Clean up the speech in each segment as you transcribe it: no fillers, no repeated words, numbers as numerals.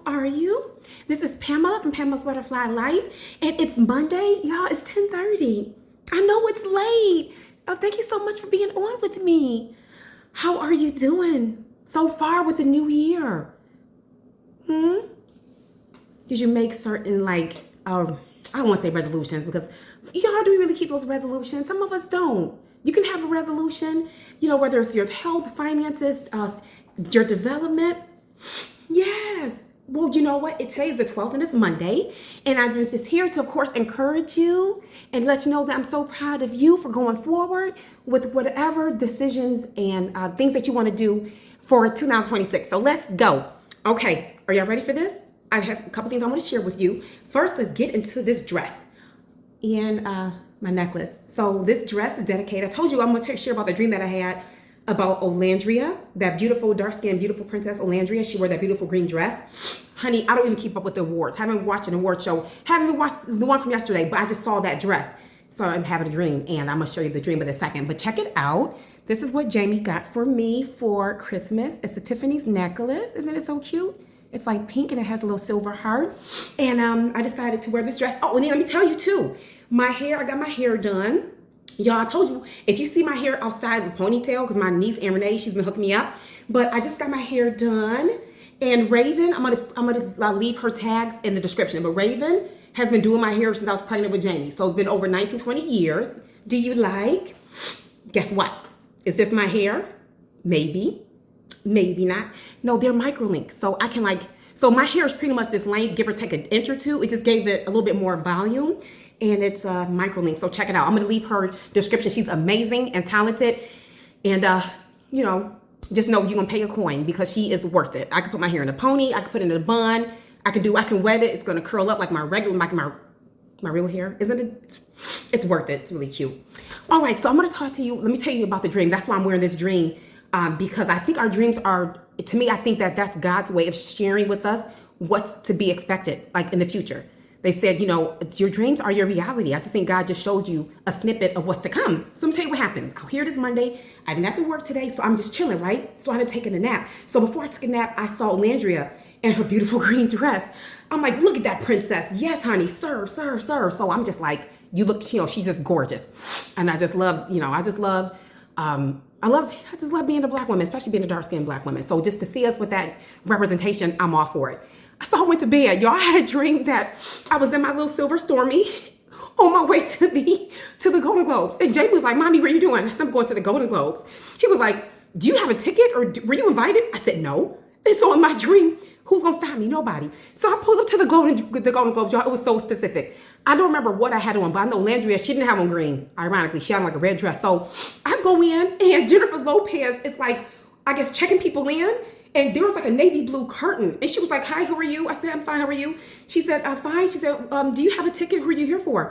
are you? This is Pamela from Pamela's Butterfly Life, and it's Monday. Y'all, it's 10:30. I know it's late. Oh, thank you so much for being on with me. How are you doing so far with the new year? Did you make certain, I don't want to say resolutions because y'all, do we really keep those resolutions? Some of us don't. You can have a resolution, whether it's your health, finances, your development. Yes. Well, you know what? Today's the 12th and it's Monday. And I'm just here to, of course, encourage you and let you know that I'm so proud of you for going forward with whatever decisions and things that you want to do for 2026. So let's go. Okay. Are y'all ready for this? I have a couple things I want to share with you. First, let's get into this dress and my necklace. So this dress is dedicated. I told you I'm going to share about the dream that I had about Olandria, that beautiful, dark-skinned, beautiful princess Olandria. She wore that beautiful green dress. Honey, I don't even keep up with the awards. Haven't watched an award show. Haven't even watched the one from yesterday, but I just saw that dress. So I'm having a dream, and I'm going to show you the dream in a second. But check it out. This is what Jamie got for me for Christmas. It's a Tiffany's necklace. Isn't it so cute? It's like pink, and it has a little silver heart. And I decided to wear this dress. Oh, and then let me tell you, too. I got my hair done. Y'all, I told you, if you see my hair outside the ponytail, because my niece, Erin Renee, she's been hooking me up. But I just got my hair done. And Raven, I'm gonna leave her tags in the description. But Raven has been doing my hair since I was pregnant with Jamie. So it's been over 19, 20 years. Do you like? Guess what? Is this my hair? Maybe. Maybe not. No, they're microlinks. So I can so my hair is pretty much this length, give or take an inch or two. It just gave it a little bit more volume. And it's a microlink, so check it out. I'm gonna leave her description. She's amazing and talented. And just know you're gonna pay a coin because she is worth it. I can put my hair in a pony, I can put it in a bun, I can wet it, it's gonna curl up like my regular, my real hair. Isn't it? It's worth it, it's really cute. All right, so I'm gonna talk to you, let me tell you about the dream. That's why I'm wearing this dream, because I think our dreams are, to me, I think that's God's way of sharing with us what's to be expected, like in the future. They said, your dreams are your reality. I just think God just shows you a snippet of what's to come. So I'm tell you what happened. Oh, here it is Monday. I didn't have to work today, so I'm just chilling, right? So I ended up taking a nap. So before I took a nap, I saw Olandria in her beautiful green dress. I'm like, look at that princess. Yes, honey, serve, serve, serve. So I'm just like, you look, she's just gorgeous. And I just love, I just love being a black woman, especially being a dark-skinned black woman. So just to see us with that representation, I'm all for it. So I went to bed. Y'all, I had a dream that I was in my little silver Stormy on my way to the Golden Globes. And Jay was like, Mommy, where you doing? I said, I'm going to the Golden Globes. He was like, do you have a ticket or were you invited? I said, no. And so in my dream, who's going to stop me? Nobody. So I pulled up to the Golden Globes. Y'all, it was so specific. I don't remember what I had on, but I know Olandria, she didn't have on green. Ironically, she had on like a red dress. So I go in and Jennifer Lopez is like, I guess, checking people in. And there was like a navy blue curtain. And she was like, hi, who are you? I said, I'm fine, how are you? She said, I'm fine. She said, do you have a ticket? Who are you here for?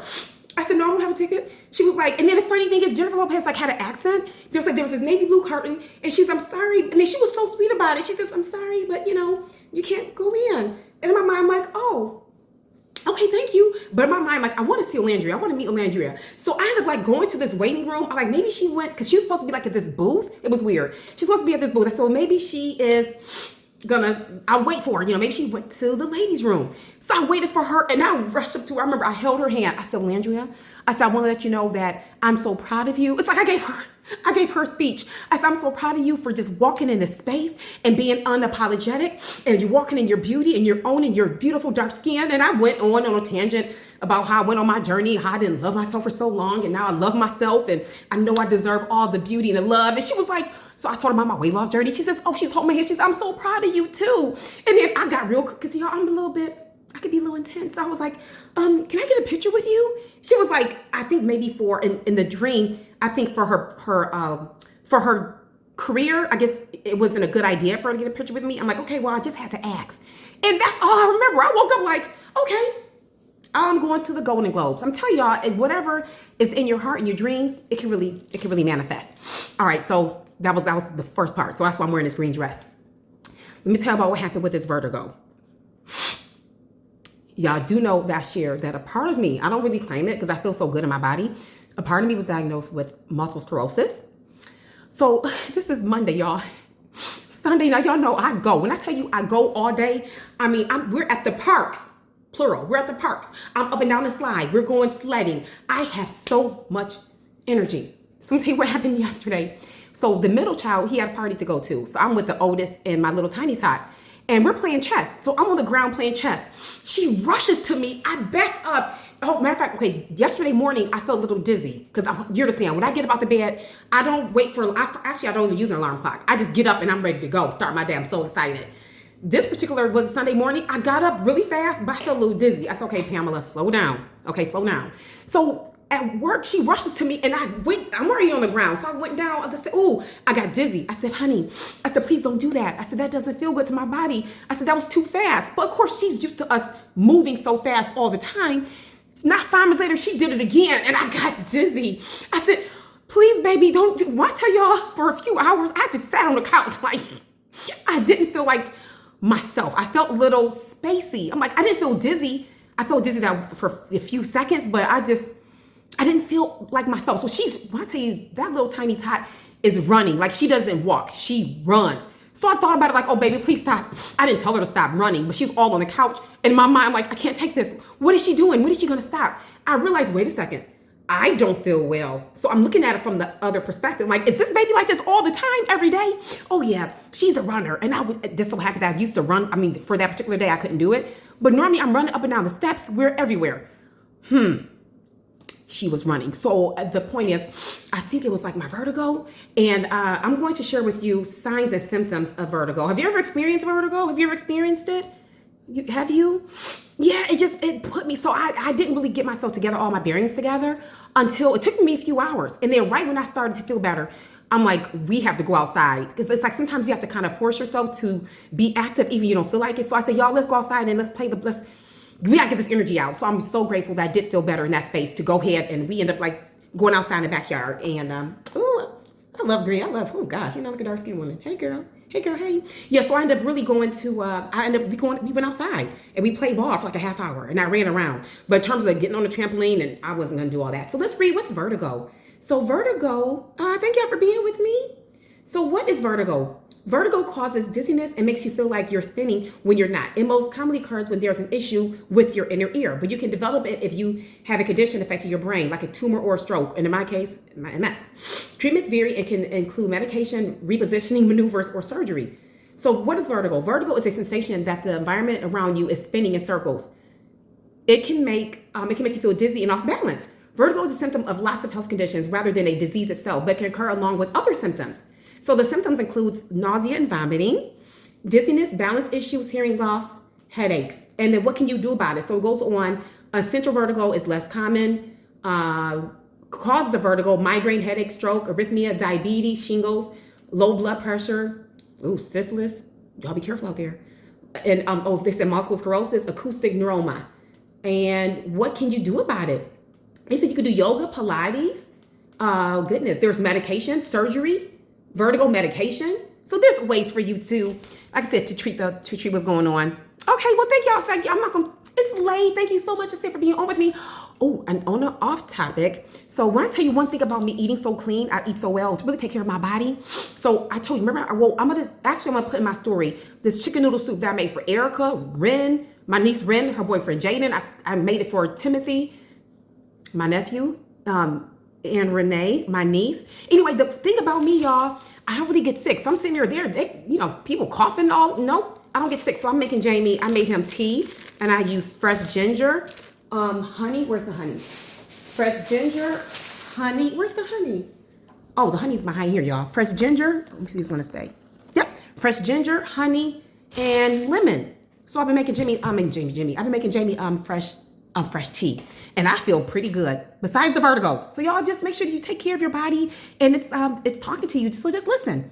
I said, no, I don't have a ticket. She was like, and then the funny thing is Jennifer Lopez had an accent. There was this navy blue curtain. And she's, I'm sorry. And then she was so sweet about it. She says, I'm sorry, but you can't go in. And in my mind, I'm like, oh, okay, thank you. But in my mind, I want to see Olandria. I want to meet Olandria. So I ended up going to this waiting room. I'm like, maybe she went, because she was supposed to be at this booth. It was weird. She's supposed to be at this booth. So maybe she is I'll wait for her. Maybe she went to the ladies' room. So I waited for her and I rushed up to her. I remember I held her hand. I said, Olandria, I said, I want to let you know that I'm so proud of you. It's like I gave her a speech. I said, I'm so proud of you for just walking in this space and being unapologetic. And you're walking in your beauty and you're owning your beautiful dark skin. And I went on a tangent about how I went on my journey, how I didn't love myself for so long. And now I love myself. And I know I deserve all the beauty and the love. And she was like, so I told her about my weight loss journey. She says, oh, she's holding my hand. She says, I'm so proud of you too. And then I got real, because y'all, I could be a little intense. So I was like, can I get a picture with you? She was like, I think maybe in the dream, I think for her career, I guess it wasn't a good idea for her to get a picture with me. I'm like, okay, well, I just had to ask. And that's all I remember. I woke up like, okay, I'm going to the Golden Globes. I'm telling y'all, whatever is in your heart and your dreams, it can really manifest. All right, so that was the first part. So that's why I'm wearing this green dress. Let me tell you about what happened with this vertigo. Y'all do know that I shared that a part of me, I don't really claim it because I feel so good in my body. A part of me was diagnosed with multiple sclerosis. So this is Monday, y'all. Sunday night, y'all know I go. When I tell you I go all day, I mean, we're at the parks, plural. We're at the parks. I'm up and down the slide. We're going sledding. I have so much energy. So I'm gonna tell you what happened yesterday. So the middle child, he had a party to go to. So I'm with the oldest in my little tiny tot. And we're playing chess. So I'm on the ground playing chess. She rushes to me. I back up. Oh, matter of fact, okay, yesterday morning, I felt a little dizzy. Because you understand, when I get up out the bed, I don't wait for, actually, I don't even use an alarm clock. I just get up and I'm ready to go, start my day. I'm so excited. This particular was a Sunday morning. I got up really fast, but I felt a little dizzy. I said, okay, Pamela, slow down. Okay, slow down. So at work, she rushes to me and I'm already on the ground. So I went down. I said, oh, I got dizzy. I said, honey, I said, please don't do that. I said, that doesn't feel good to my body. I said, that was too fast. But of course, she's used to us moving so fast all the time. Not 5 minutes later, she did it again and I got dizzy. I said, please, baby, don't do, I tell y'all, for a few hours, I just sat on the couch. Like, I didn't feel like myself. I felt a little spacey. I'm like, I didn't feel dizzy. I felt dizzy that for a few seconds, but I didn't feel like myself. So when I tell you, that little tiny tot is running. Like, she doesn't walk, she runs. So I thought about it like, oh, baby, please stop. I didn't tell her to stop running, but she's all on the couch. And in my mind, I'm like, I can't take this. What is she doing? When is she going to stop? I realized, wait a second. I don't feel well. So I'm looking at it from the other perspective. Like, is this baby like this all the time, every day? Oh, yeah, she's a runner. And I was just so happy that I used to run. I mean, for that particular day, I couldn't do it. But normally I'm running up and down the steps. We're everywhere. She was running. So the point is, I think it was like my vertigo. And I'm going to share with you signs and symptoms of vertigo. Have you ever experienced vertigo? Have you ever experienced it? Have you? Yeah, it put me, so I didn't really get myself together, all my bearings together until it took me a few hours. And then right when I started to feel better, I'm like, we have to go outside. Because it's like sometimes you have to kind of force yourself to be active even you don't feel like it. So I said, y'all, let's go outside and we gotta get this energy out. So I'm so grateful that I did feel better in that space to go ahead, and we end up like going outside in the backyard. And I love green. Oh gosh, you know, look at dark skinned woman. Hey girl, hey. Yeah, so I ended up really going to, we went outside and we played ball for like a half hour and I ran around. But in terms of getting on the trampoline, and I wasn't gonna do all that. So let's read, what's vertigo? So vertigo, thank y'all for being with me. So what is vertigo? Vertigo causes dizziness and makes you feel like you're spinning when you're not. It most commonly occurs when there's an issue with your inner ear, but you can develop it if you have a condition affecting your brain, like a tumor or a stroke, and in my case, my MS. Treatments vary and can include medication, repositioning maneuvers, or surgery. So what is vertigo? Vertigo is a sensation that the environment around you is spinning in circles. It can make you feel dizzy and off balance. Vertigo is a symptom of lots of health conditions rather than a disease itself, but can occur along with other symptoms. So the symptoms includes nausea and vomiting, dizziness, balance issues, hearing loss, headaches. And then what can you do about it? So it goes on. Central vertigo is less common. Causes of vertigo: migraine, headache, stroke, arrhythmia, diabetes, shingles, low blood pressure, syphilis. Y'all be careful out there. And they said multiple sclerosis, acoustic neuroma. And what can you do about it? They said you could do yoga, Pilates. Goodness, there's medication, surgery, vertigo medication. So there's ways for you to, like I said, to treat what's going on. Okay, well, thank y'all. I'm not gonna, it's late. Thank you so much, for being on with me. Oh, and on an off topic. So when I tell you one thing about me eating so clean, I eat so well to really take care of my body. So I told you, remember, I'm gonna put in my story this chicken noodle soup that I made for Erica, Ren, my niece Ren, her boyfriend Jaden. I made it for Timothy, my nephew, and Renee, my niece. Anyway, the thing about me, y'all, I don't really get sick. So I'm sitting there, people coughing nope, I don't get sick. So I'm making I made him tea, and I used fresh ginger, honey. Where's the honey? Fresh ginger, honey. Where's the honey? Oh, the honey's behind here, y'all. Fresh ginger. Let me see if it's gonna stay. Yep, fresh ginger, honey, and lemon. So I've been making I've been making Jamie fresh tea, and I feel pretty good besides the vertigo. So y'all just make sure that you take care of your body, and it's talking to you, so just listen.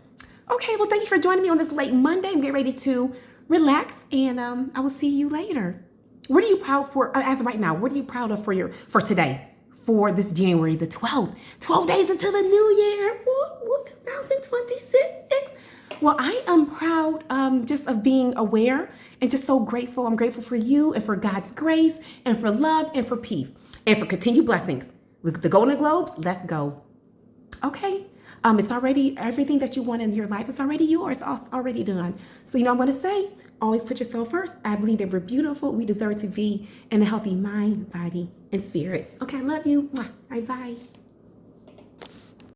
Okay, well, thank you for joining me on this late Monday. I'm getting ready to relax, and I will see you later. What are you proud for as of right now? What are you proud of for today, for this January the 12th? 12 days until the new year. Woo, 2026. Well, I am proud just of being aware and just so grateful. I'm grateful for you and for God's grace and for love and for peace and for continued blessings. Look at the Golden Globes. Let's go. Okay. It's already, everything that you want in your life is already yours, already done. So, you know, I'm going to say, always put yourself first. I believe that we're beautiful. We deserve to be in a healthy mind, body, and spirit. Okay, I love you. Bye bye.